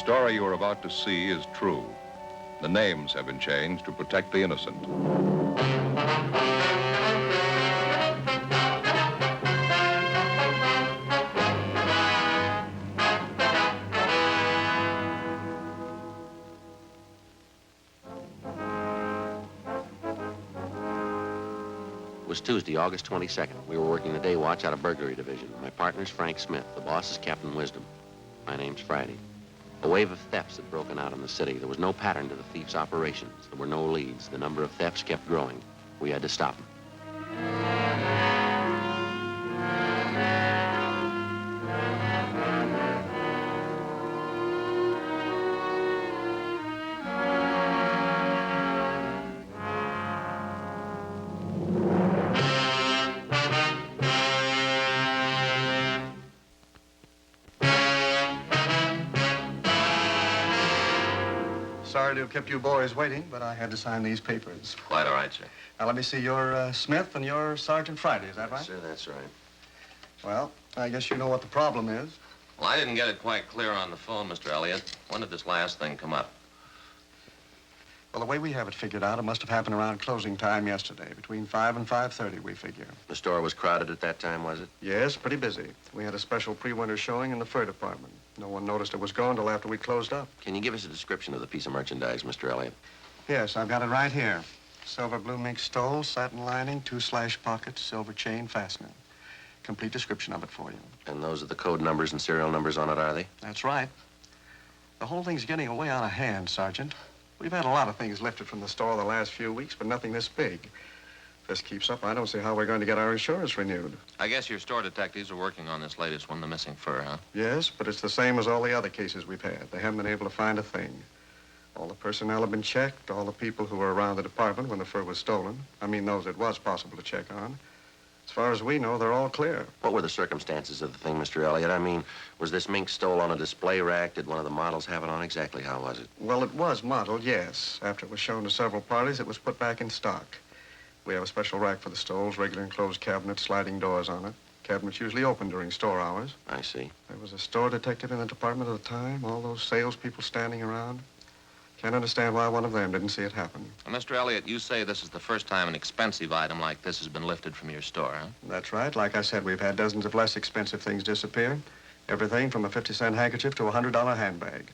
story you are about to see is true. The names have been changed to protect the innocent. It was Tuesday, August 22nd. We were working the day watch out of burglary division. My partner's Frank Smith. The boss is Captain Wisdom. My name's Friday. A wave of thefts had broken out in the city. There was no pattern to the thief's operations. There were no leads. The number of thefts kept growing. We had to stop them. Sorry to have kept you boys waiting, but I had to sign these papers. Quite all right, sir. Now, let me see. You're Smith and you're Sergeant Friday, is that right? Sir, that's right. Well, I guess you know what the problem is. Well, I didn't get it quite clear on the phone, Mr. Elliott. When did this last thing come up? Well, the way we have it figured out, it must have happened around closing time yesterday, between 5 and 5:30, we figure. The store was crowded at that time, was it? Yes, pretty busy. We had a special pre-winter showing in the fur department. No one noticed it was gone till after we closed up. Can you give us a description of the piece of merchandise, Mr. Elliott? Yes, I've got it right here. Silver blue mink stole, satin lining, 2 slash pockets, silver chain fastening. Complete description of it for you. And those are the code numbers and serial numbers on it, are they? That's right. The whole thing's getting way out of hand, Sergeant. We've had a lot of things lifted from the store the last few weeks, but nothing this big. If this keeps up, I don't see how we're going to get our insurance renewed. I guess your store detectives are working on this latest one, the missing fur, huh? Yes, but it's the same as all the other cases we've had. They haven't been able to find a thing. All the personnel have been checked, all the people who were around the department when the fur was stolen. I mean, those it was possible to check on. As far as we know, they're all clear. What were the circumstances of the thing, Mr. Elliott? I mean, was this mink stole on a display rack? Did one of the models have it on? Exactly how was it? Well, it was modeled, yes. After it was shown to several parties, it was put back in stock. We have a special rack for the stoles, regular enclosed cabinets, sliding doors on it. Cabinets usually open during store hours. I see. There was a store detective in the department at the time, all those salespeople standing around. Can't understand why one of them didn't see it happen. Well, Mr. Elliott, you say this is the first time an expensive item like this has been lifted from your store, huh? That's right. Like I said, we've had dozens of less expensive things disappear. Everything from a 50-cent handkerchief to a $100 handbag.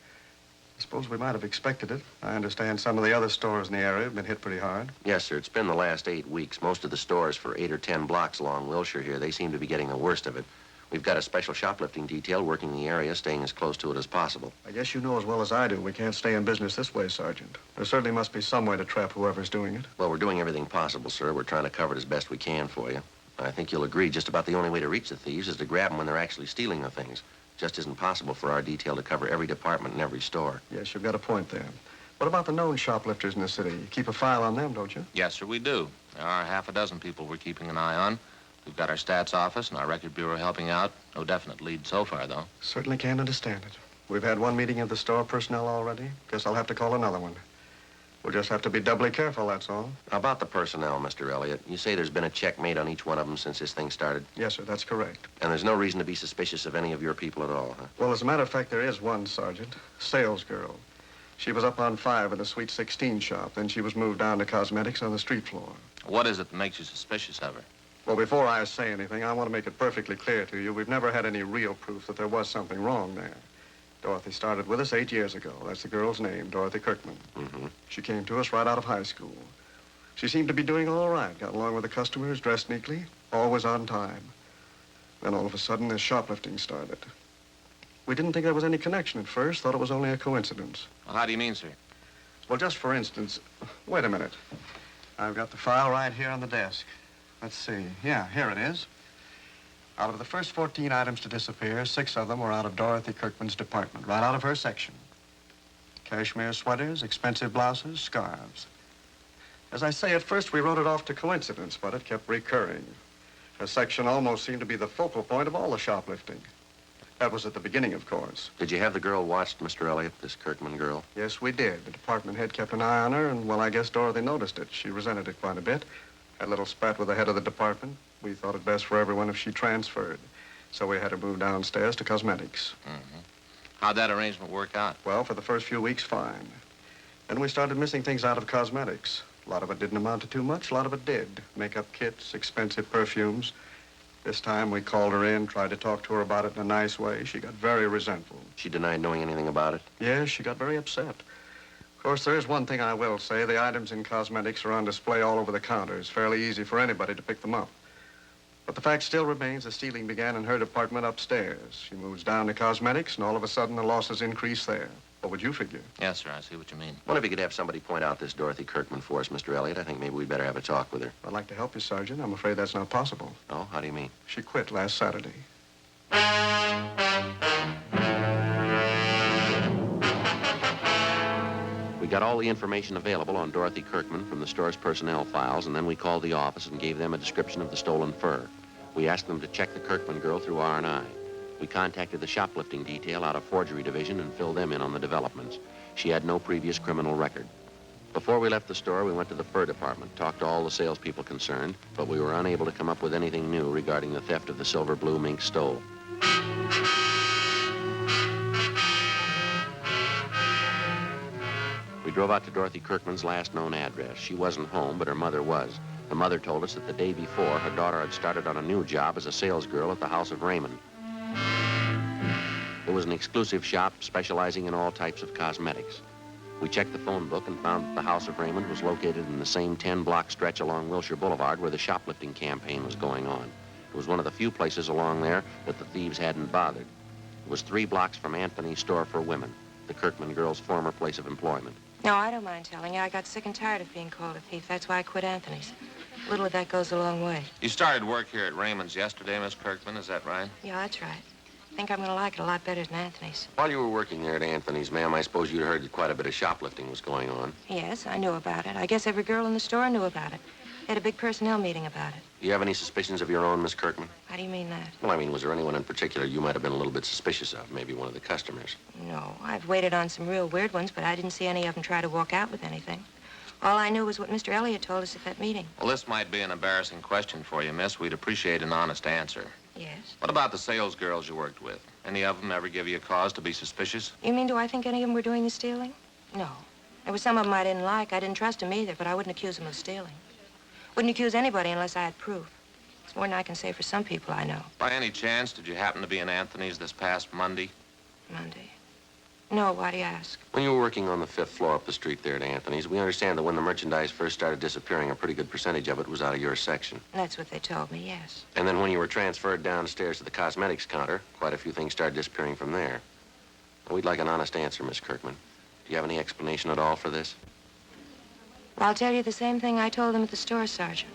I suppose we might have expected it. I understand some of the other stores in the area have been hit pretty hard. Yes, sir. It's been the last 8 weeks. Most of the stores for 8 or 10 blocks along Wilshire here, they seem to be getting the worst of it. We've got a special shoplifting detail working the area, staying as close to it as possible. I guess you know as well as I do we can't stay in business this way, Sergeant. There certainly must be some way to trap whoever's doing it. Well, we're doing everything possible, sir. We're trying to cover it as best we can for you. I think you'll agree just about the only way to reach the thieves is to grab them when they're actually stealing the things. It just isn't possible for our detail to cover every department and every store. Yes, you've got a point there. What about the known shoplifters in the city? You keep a file on them, don't you? Yes, sir, we do. There are half a dozen people we're keeping an eye on. We've got our stats office and our record bureau helping out. No definite lead so far, though. Certainly can't understand it. We've had one meeting of the store personnel already. Guess I'll have to call another one. We'll just have to be doubly careful, that's all. About the personnel, Mr. Elliott, you say there's been a check made on each one of them since this thing started? Yes, sir, that's correct. And there's no reason to be suspicious of any of your people at all, huh? Well, as a matter of fact, there is one, Sergeant. Sales girl. She was up on 5 in the Sweet 16 shop. Then she was moved down to cosmetics on the street floor. What is it that makes you suspicious of her? Well, before I say anything, I want to make it perfectly clear to you, we've never had any real proof that there was something wrong there. Dorothy started with us 8 years ago. That's the girl's name, Dorothy Kirkman. Mm-hmm. She came to us right out of high school. She seemed to be doing all right, got along with the customers, dressed neatly, always on time. Then all of a sudden, this shoplifting started. We didn't think there was any connection at first, thought it was only a coincidence. Well, how do you mean, sir? Well, just for instance, wait a minute. I've got the file right here on the desk. Let's see. Yeah, here it is. Out of the first 14 items to disappear, 6 of them were out of Dorothy Kirkman's department, right out of her section. Cashmere sweaters, expensive blouses, scarves. As I say, at first we wrote it off to coincidence, but it kept recurring. Her section almost seemed to be the focal point of all the shoplifting. That was at the beginning, of course. Did you have the girl watched, Mr. Elliott, this Kirkman girl? Yes, we did. The department head kept an eye on her, and, well, I guess Dorothy noticed it. She resented it quite a bit. Had a little spat with the head of the department. We thought it best for everyone if she transferred. So we had her move downstairs to cosmetics. Mm-hmm. How'd that arrangement work out? Well, for the first few weeks, fine. Then we started missing things out of cosmetics. A lot of it didn't amount to too much, a lot of it did. Makeup kits, expensive perfumes. This time we called her in, tried to talk to her about it in a nice way. She got very resentful. She denied knowing anything about it? Yes, she got very upset. Of course, there is one thing I will say. The items in cosmetics are on display all over the counter. It's fairly easy for anybody to pick them up. But the fact still remains the stealing began in her department upstairs. She moves down to cosmetics, and all of a sudden the losses increase there. What would you figure? Yes, sir, I see what you mean. Well, if you could have somebody point out this Dorothy Kirkman for us, Mr. Elliott, I think maybe we'd better have a talk with her. I'd like to help you, Sergeant. I'm afraid that's not possible. Oh, how do you mean? She quit last Saturday. We got all the information available on Dorothy Kirkman from the store's personnel files, and then we called the office and gave them a description of the stolen fur. We asked them to check the Kirkman girl through R&I. We contacted the shoplifting detail out of forgery division and filled them in on the developments. She had no previous criminal record. Before we left the store, we went to the fur department, talked to all the salespeople concerned, but we were unable to come up with anything new regarding the theft of the silver blue mink stole. We drove out to Dorothy Kirkman's last known address. She wasn't home, but her mother was. The mother told us that the day before, her daughter had started on a new job as a salesgirl at the House of Raymond. It was an exclusive shop specializing in all types of cosmetics. We checked the phone book and found that the House of Raymond was located in the same 10-block stretch along Wilshire Boulevard where the shoplifting campaign was going on. It was one of the few places along there that the thieves hadn't bothered. It was 3 blocks from Anthony's store for women, the Kirkman girl's former place of employment. No, I don't mind telling you. I got sick and tired of being called a thief. That's why I quit Anthony's. A little of that goes a long way. You started work here at Raymond's yesterday, Miss Kirkman, is that right? Yeah, that's right. I think I'm going to like it a lot better than Anthony's. While you were working there at Anthony's, ma'am, I suppose you'd heard that quite a bit of shoplifting was going on. Yes, I knew about it. I guess every girl in the store knew about it. They had a big personnel meeting about it. Do you have any suspicions of your own, Miss Kirkman? How do you mean that? Well, I mean, was there anyone in particular you might have been a little bit suspicious of? Maybe one of the customers? No, I've waited on some real weird ones, but I didn't see any of them try to walk out with anything. All I knew was what Mr. Elliott told us at that meeting. Well, this might be an embarrassing question for you, miss. We'd appreciate an honest answer. Yes? What about the sales girls you worked with? Any of them ever give you a cause to be suspicious? You mean, do I think any of them were doing the stealing? No. There were some of them I didn't like. I didn't trust them either, but I wouldn't accuse them of stealing. Wouldn't accuse anybody unless I had proof. It's more than I can say for some people I know. By any chance, did you happen to be in Anthony's this past Monday? Monday? No, why do you ask? When you were working on the 5th floor up the street there at Anthony's, we understand that when the merchandise first started disappearing, a pretty good percentage of it was out of your section. That's what they told me, yes. And then when you were transferred downstairs to the cosmetics counter, quite a few things started disappearing from there. We'd like an honest answer, Miss Kirkman. Do you have any explanation at all for this? Well, I'll tell you the same thing I told them at the store, Sergeant.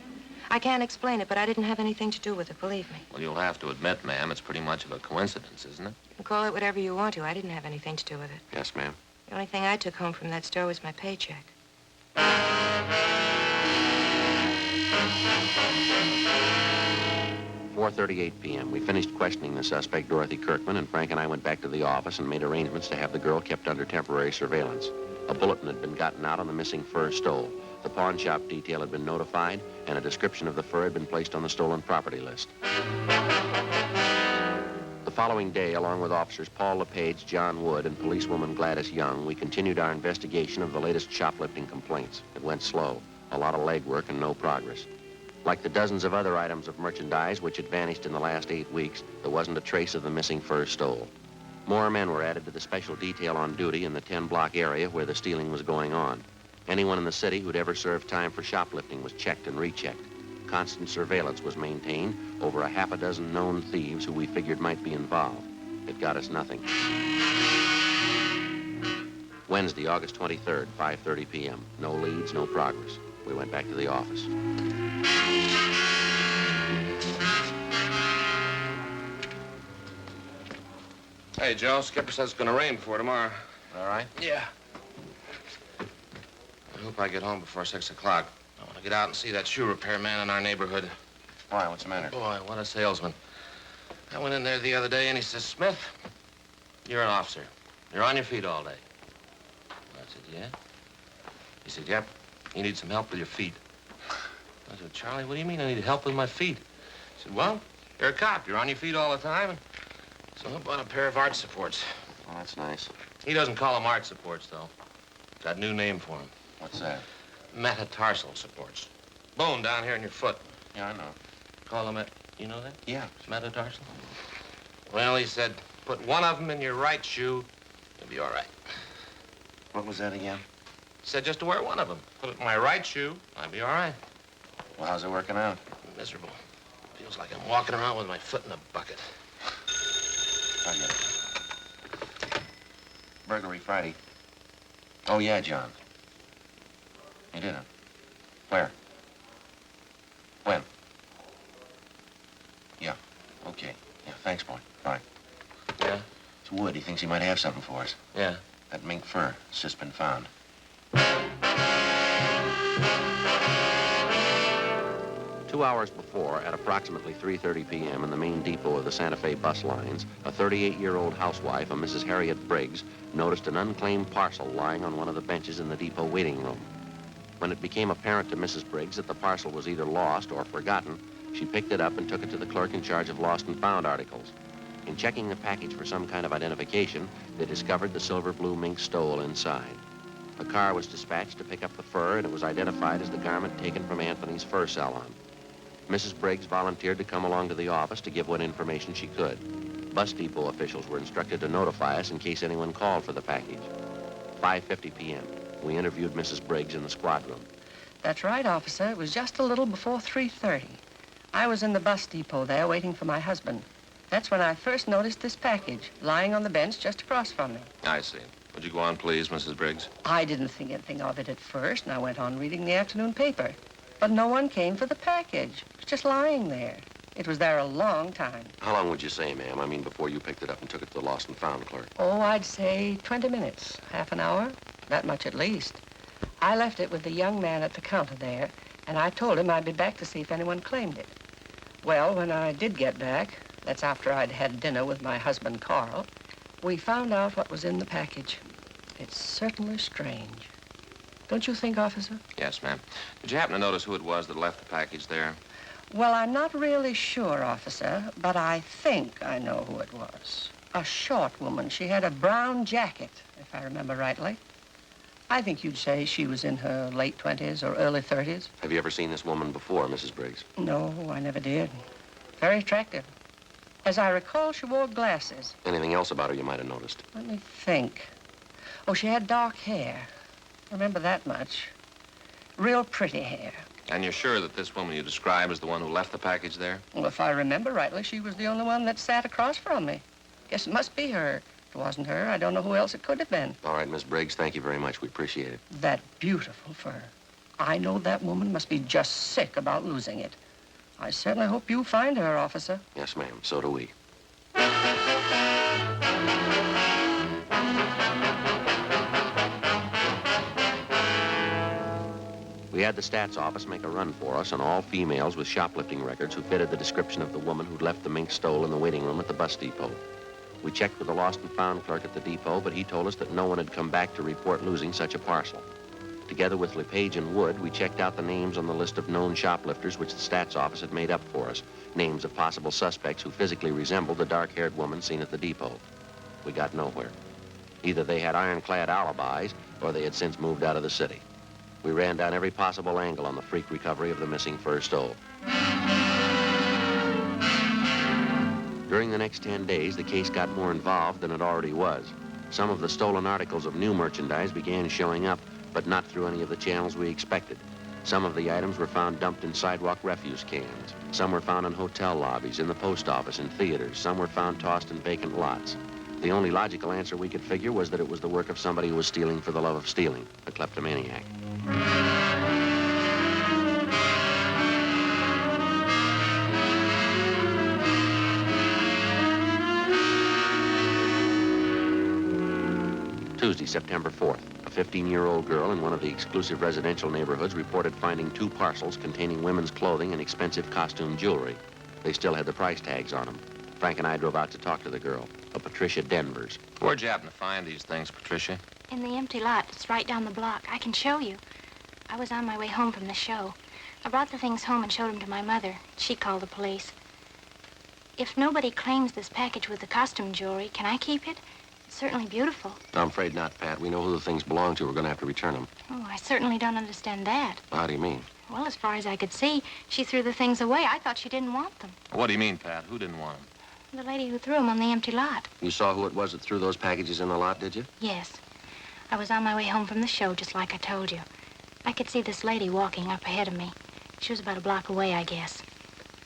I can't explain it, but I didn't have anything to do with it, believe me. Well, you'll have to admit, ma'am, it's pretty much of a coincidence, isn't it? You can call it whatever you want to. I didn't have anything to do with it. Yes, ma'am. The only thing I took home from that store was my paycheck. 4:38 p.m. We finished questioning the suspect, Dorothy Kirkman, and Frank and I went back to the office and made arrangements to have the girl kept under temporary surveillance. A bulletin had been gotten out on the missing fur stole. The pawn shop detail had been notified, and a description of the fur had been placed on the stolen property list. The following day, along with officers Paul LePage, John Wood, and policewoman Gladys Young, we continued our investigation of the latest shoplifting complaints. It went slow, a lot of legwork and no progress. Like the dozens of other items of merchandise which had vanished in the last 8 weeks, there wasn't a trace of the missing fur stole. More men were added to the special detail on duty in the 10-block area where the stealing was going on. Anyone in the city who'd ever served time for shoplifting was checked and rechecked. Constant surveillance was maintained over a half a dozen known thieves who we figured might be involved. It got us nothing. Wednesday, August 23rd, 5:30 p.m. No leads, no progress. We went back to the office. Hey, Joe, Skipper says it's going to rain before tomorrow. All right? Yeah. I hope I get home before 6 o'clock. I want to get out and see that shoe repair man in our neighborhood. Why? What's the matter? Boy, what a salesman. I went in there the other day, and he says, Smith, you're an officer. You're on your feet all day. I said, yeah? He said, yep. You need some help with your feet. I said, Charlie, what do you mean I need help with my feet? He said, well, you're a cop. You're on your feet all the time. So how about a pair of arch supports? Oh, that's nice. He doesn't call them arch supports, though. Got a new name for them. What's that? Metatarsal supports. Bone down here in your foot. Yeah, I know. Call them you know that? Yeah. Metatarsal? Well, he said, put one of them in your right shoe, you'll be all right. What was that again? He said just to wear one of them. Put it in my right shoe, I'll be all right. Well, how's it working out? Miserable. Feels like I'm walking around with my foot in a bucket. I get it. Burglary Friday. Oh, yeah, John. You did it. Where? When? Yeah. Okay. Yeah, thanks, boy. Bye. Yeah? It's Wood. He thinks he might have something for us. Yeah. That mink fur. It's just been found. 2 hours before, at approximately 3:30 p.m. in the main depot of the Santa Fe bus lines, a 38-year-old housewife, a Mrs. Harriet Briggs, noticed an unclaimed parcel lying on one of the benches in the depot waiting room. When it became apparent to Mrs. Briggs that the parcel was either lost or forgotten, she picked it up and took it to the clerk in charge of lost and found articles. In checking the package for some kind of identification, they discovered the silver blue mink stole inside. A car was dispatched to pick up the fur, and it was identified as the garment taken from Anthony's fur salon. Mrs. Briggs volunteered to come along to the office to give what information she could. Bus depot officials were instructed to notify us in case anyone called for the package. 5:50 p.m. We interviewed Mrs. Briggs in the squad room. That's right, officer. It was just a little before 3:30. I was in the bus depot there waiting for my husband. That's when I first noticed this package lying on the bench just across from me. I see. Would you go on, please, Mrs. Briggs? I didn't think anything of it at first, and I went on reading the afternoon paper. But no one came for the package. It was just lying there. It was there a long time. How long would you say, ma'am? I mean, before you picked it up and took it to the lost and found clerk? Oh, I'd say 20 minutes, half an hour, that much at least. I left it with the young man at the counter there, and I told him I'd be back to see if anyone claimed it. Well, when I did get back, that's after I'd had dinner with my husband, Carl, we found out what was in the package. It's certainly strange. Don't you think, officer? Yes, ma'am. Did you happen to notice who it was that left the package there? Well, I'm not really sure, officer, but I think I know who it was. A short woman. She had a brown jacket, if I remember rightly. I think you'd say she was in her late 20s or early 30s. Have you ever seen this woman before, Mrs. Briggs? No, I never did. Very attractive. As I recall, she wore glasses. Anything else about her you might have noticed? Let me think. Oh, she had dark hair. Remember that much. Real pretty hair. And you're sure that this woman you describe is the one who left the package there? Well, if I remember rightly, she was the only one that sat across from me. Guess it must be her. If it wasn't her, I don't know who else it could have been. All right, Miss Briggs, thank you very much. We appreciate it. That beautiful fur. I know that woman must be just sick about losing it. I certainly hope you find her, officer. Yes, ma'am. So do we. We had the stats office make a run for us on all females with shoplifting records who fitted the description of the woman who'd left the mink stole in the waiting room at the bus depot. We checked with the lost and found clerk at the depot, but he told us that no one had come back to report losing such a parcel. Together with LePage and Wood, we checked out the names on the list of known shoplifters which the stats office had made up for us, names of possible suspects who physically resembled the dark-haired woman seen at the depot. We got nowhere. Either they had ironclad alibis, or they had since moved out of the city. We ran down every possible angle on the freak recovery of the missing fur stole. During the next 10 days, the case got more involved than it already was. Some of the stolen articles of new merchandise began showing up, but not through any of the channels we expected. Some of the items were found dumped in sidewalk refuse cans. Some were found in hotel lobbies, in the post office, in theaters. Some were found tossed in vacant lots. The only logical answer we could figure was that it was the work of somebody who was stealing for the love of stealing, a kleptomaniac. Tuesday, September 4th. A 15-year-old girl in one of the exclusive residential neighborhoods reported finding 2 parcels containing women's clothing and expensive costume jewelry. They still had the price tags on them. Frank and I drove out to talk to the girl, a Patricia Denvers. Where'd you happen to find these things, Patricia? In the empty lot. It's right down the block. I can show you. I was on my way home from the show. I brought the things home and showed them to my mother. She called the police. If nobody claims this package with the costume jewelry, can I keep it? It's certainly beautiful. I'm afraid not, Pat. We know who the things belong to. We're going to have to return them. Oh, I certainly don't understand that. How do you mean? Well, as far as I could see, she threw the things away. I thought she didn't want them. What do you mean, Pat? Who didn't want them? The lady who threw them on the empty lot. You saw who it was that threw those packages in the lot, did you? Yes. I was on my way home from the show, just like I told you. I could see this lady walking up ahead of me. She was about a block away, I guess.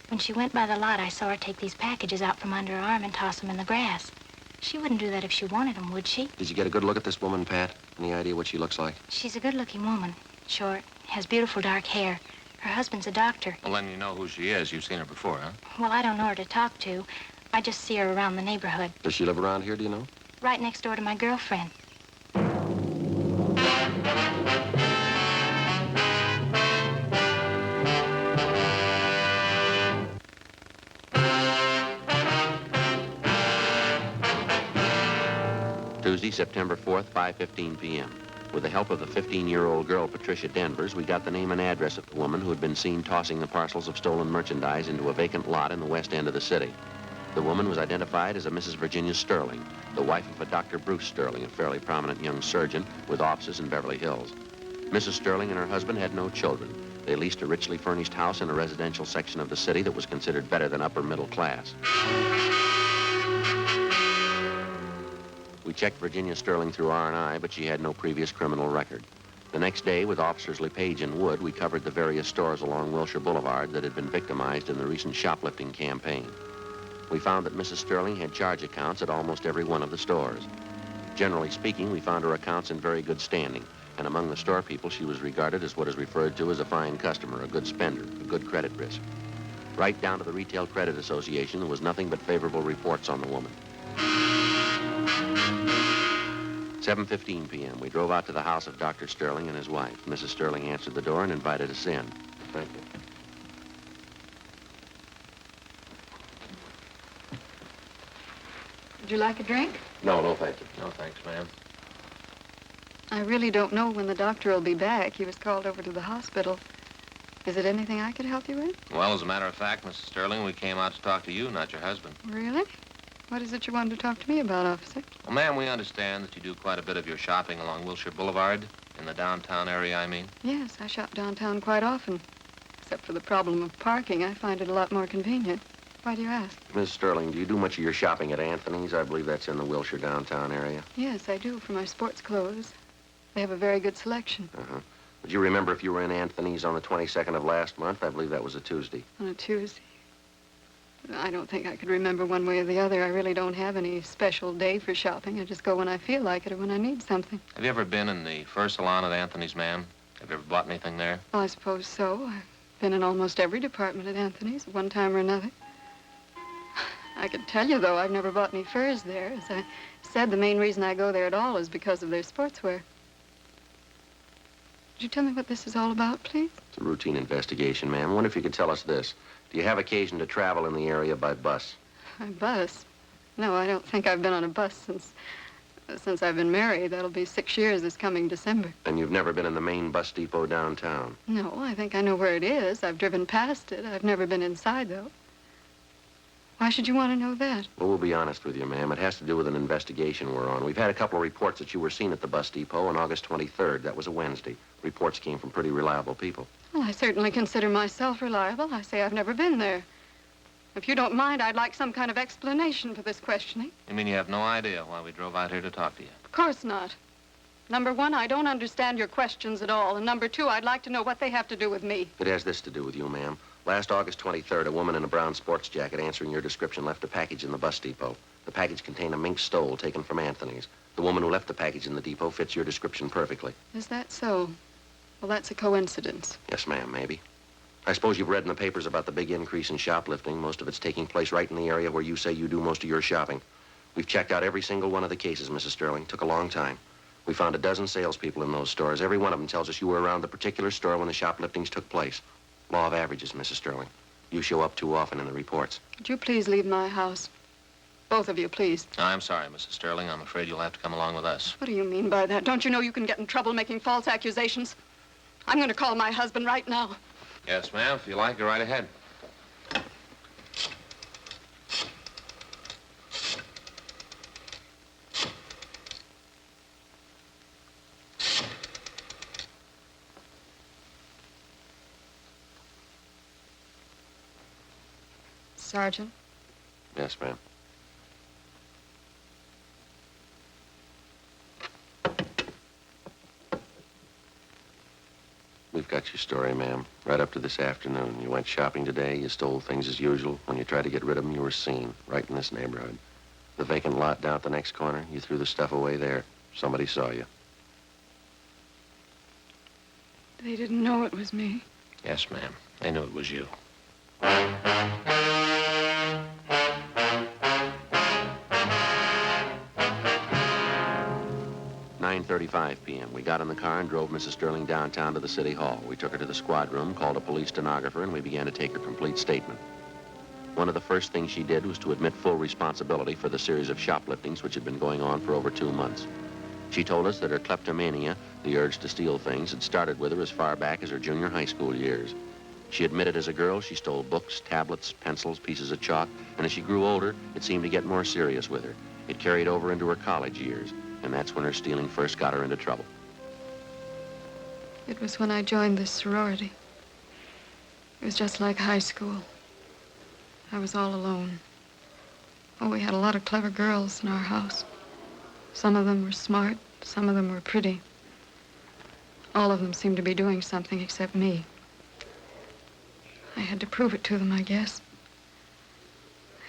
When she went by the lot, I saw her take these packages out from under her arm and toss them in the grass. She wouldn't do that if she wanted them, would she? Did you get a good look at this woman, Pat? Any idea what she looks like? She's a good-looking woman. Short, has beautiful dark hair. Her husband's a doctor. Well, then you know who she is. You've seen her before, huh? Well, I don't know her to talk to. I just see her around the neighborhood. Does she live around here, do you know? Right next door to my girlfriend. Tuesday, September 4th, 5:15 p.m. With the help of the 15-year-old girl, Patricia Denvers, we got the name and address of the woman who had been seen tossing the parcels of stolen merchandise into a vacant lot in the west end of the city. The woman was identified as a Mrs. Virginia Sterling, the wife of a Dr. Bruce Sterling, a fairly prominent young surgeon with offices in Beverly Hills. Mrs. Sterling and her husband had no children. They leased a richly furnished house in a residential section of the city that was considered better than upper middle class. We checked Virginia Sterling through R&I, but she had no previous criminal record. The next day, with officers LePage and Wood, we covered the various stores along Wilshire Boulevard that had been victimized in the recent shoplifting campaign. We found that Mrs. Sterling had charge accounts at almost every one of the stores. Generally speaking, we found her accounts in very good standing, and among the store people, she was regarded as what is referred to as a fine customer, a good spender, a good credit risk. Right down to the Retail Credit Association, there was nothing but favorable reports on the woman. 7:15 p.m. We drove out to the house of Dr. Sterling and his wife. Mrs. Sterling answered the door and invited us in. Thank you. Would you like a drink? No, thank you. No, thanks, ma'am. I really don't know when the doctor will be back. He was called over to the hospital. Is it anything I could help you with? Well, as a matter of fact, Mrs. Sterling, we came out to talk to you, not your husband. Really? What is it you wanted to talk to me about, officer? Well, ma'am, we understand that you do quite a bit of your shopping along Wilshire Boulevard, in the downtown area, I mean. Yes, I shop downtown quite often. Except for the problem of parking, I find it a lot more convenient. Why do you ask? Miss Sterling, do you do much of your shopping at Anthony's? I believe that's in the Wilshire downtown area. Yes, I do, for my sports clothes. They have a very good selection. Would you remember if you were in Anthony's on the 22nd of last month? I believe that was a Tuesday. On a Tuesday. I don't think I could remember one way or the other. I really don't have any special day for shopping. I just go when I feel like it or when I need something. Have you ever been in the first salon at Anthony's, ma'am? Have you ever bought anything there? Well, I suppose so. I've been in almost every department at Anthony's at one time or another. I could tell you, though, I've never bought any furs there. As I said, the main reason I go there at all is because of their sportswear. Could you tell me what this is all about, please? It's a routine investigation, ma'am. I wonder if you could tell us this. Do you have occasion to travel in the area by bus? By bus? No, I don't think I've been on a bus since I've been married. That'll be 6 years this coming December. And you've never been in the main bus depot downtown? No, I think I know where it is. I've driven past it. I've never been inside, though. Why should you want to know that? Well, we'll be honest with you, ma'am. It has to do with an investigation we're on. We've had a couple of reports that you were seen at the bus depot on August 23rd. That was a Wednesday. Reports came from pretty reliable people. Well, I certainly consider myself reliable. I say I've never been there. If you don't mind, I'd like some kind of explanation for this questioning. You mean you have no idea why we drove out here to talk to you? Of course not. Number one, I don't understand your questions at all. And number two, I'd like to know what they have to do with me. It has this to do with you, ma'am. Last August 23rd, a woman in a brown sports jacket answering your description left a package in the bus depot. The package contained a mink stole taken from Anthony's. The woman who left the package in the depot fits your description perfectly. Is that so? Well, that's a coincidence. Yes, ma'am, maybe. I suppose you've read in the papers about the big increase in shoplifting. Most of it's taking place right in the area where you say you do most of your shopping. We've checked out every single one of the cases, Mrs. Sterling. Took a long time. We found a dozen salespeople in those stores. Every one of them tells us you were around the particular store when the shopliftings took place. Law of averages, Mrs. Sterling. You show up too often in the reports. Would you please leave my house? Both of you, please. I'm sorry, Mrs. Sterling. I'm afraid you'll have to come along with us. What do you mean by that? Don't you know you can get in trouble making false accusations? I'm going to call my husband right now. Yes, ma'am. If you like, go right ahead. Sergeant. Yes, ma'am. We've got your story, ma'am. Right up to this afternoon. You went shopping today. You stole things as usual. When you tried to get rid of them, you were seen. Right in this neighborhood. The vacant lot down at the next corner, you threw the stuff away there. Somebody saw you. They didn't know it was me. Yes, ma'am. They knew it was you. 9:35 p.m. We got in the car and drove Mrs. Sterling downtown to the city hall. We took her to the squad room, called a police stenographer, and we began to take her complete statement. One of the first things she did was to admit full responsibility for the series of shopliftings which had been going on for over 2 months. She told us that her kleptomania, the urge to steal things, had started with her as far back as her junior high school years. She admitted as a girl she stole books, tablets, pencils, pieces of chalk, and as she grew older, it seemed to get more serious with her. It carried over into her college years, and that's when her stealing first got her into trouble. It was when I joined this sorority. It was just like high school. I was all alone. Oh, we had a lot of clever girls in our house. Some of them were smart, some of them were pretty. All of them seemed to be doing something except me. I had to prove it to them, I guess.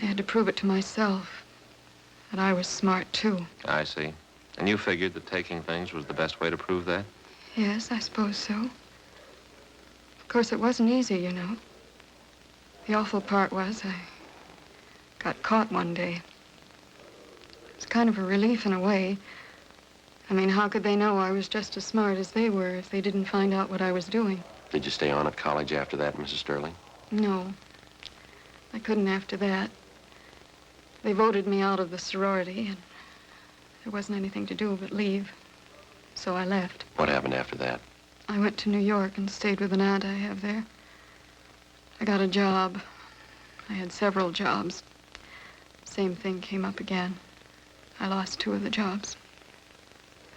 I had to prove it to myself that I was smart, too. I see. And you figured that taking things was the best way to prove that? Yes, I suppose so. Of course, it wasn't easy, you know. The awful part was I got caught one day. It was kind of a relief in a way. I mean, how could they know I was just as smart as they were if they didn't find out what I was doing? Did you stay on at college after that, Mrs. Sterling? No. I couldn't after that. They voted me out of the sorority, and there wasn't anything to do but leave. So I left. What happened after that? I went to New York and stayed with an aunt I have there. I got a job. I had several jobs. Same thing came up again. I lost 2 of the jobs.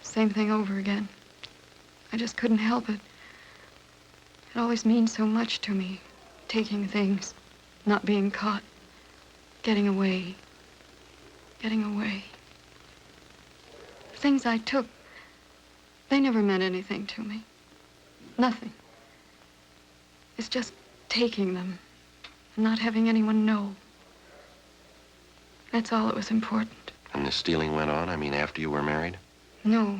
Same thing over again. I just couldn't help it. It always means so much to me. Taking things, not being caught, getting away. Getting away. The things I took, they never meant anything to me. Nothing. It's just taking them and not having anyone know. That's all that was important. And the stealing went on? I mean, after you were married? No.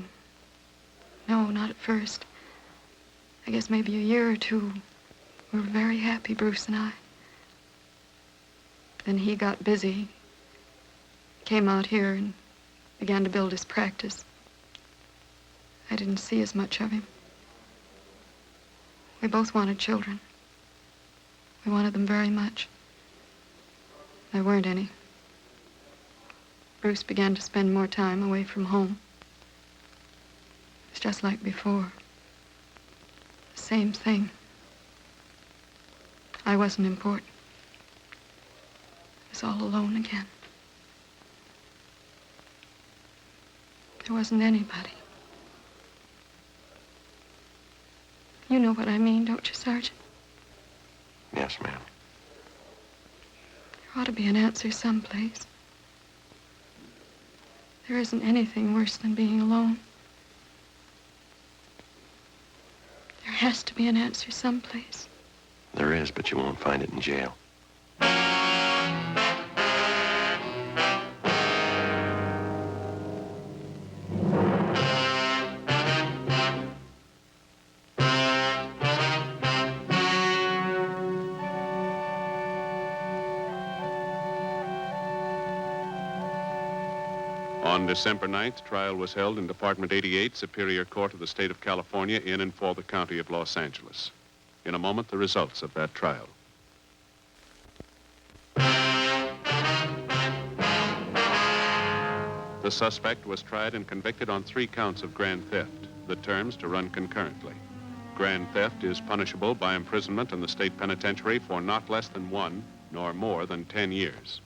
No, not at first. I guess maybe a year or 2. We were very happy, Bruce and I. Then he got busy. Came out here and began to build his practice. I didn't see as much of him. We both wanted children. We wanted them very much. There weren't any. Bruce began to spend more time away from home. It's just like before. The same thing. I wasn't important. I was all alone again. There wasn't anybody. You know what I mean, don't you, Sergeant? Yes, ma'am. There ought to be an answer someplace. There isn't anything worse than being alone. There has to be an answer someplace. There is, but you won't find it in jail. On December 9th, trial was held in Department 88, Superior Court of the State of California, in and for the County of Los Angeles. In a moment, the results of that trial. The suspect was tried and convicted on 3 counts of grand theft, the terms to run concurrently. Grand theft is punishable by imprisonment in the state penitentiary for not less than 1 nor more than 10 years.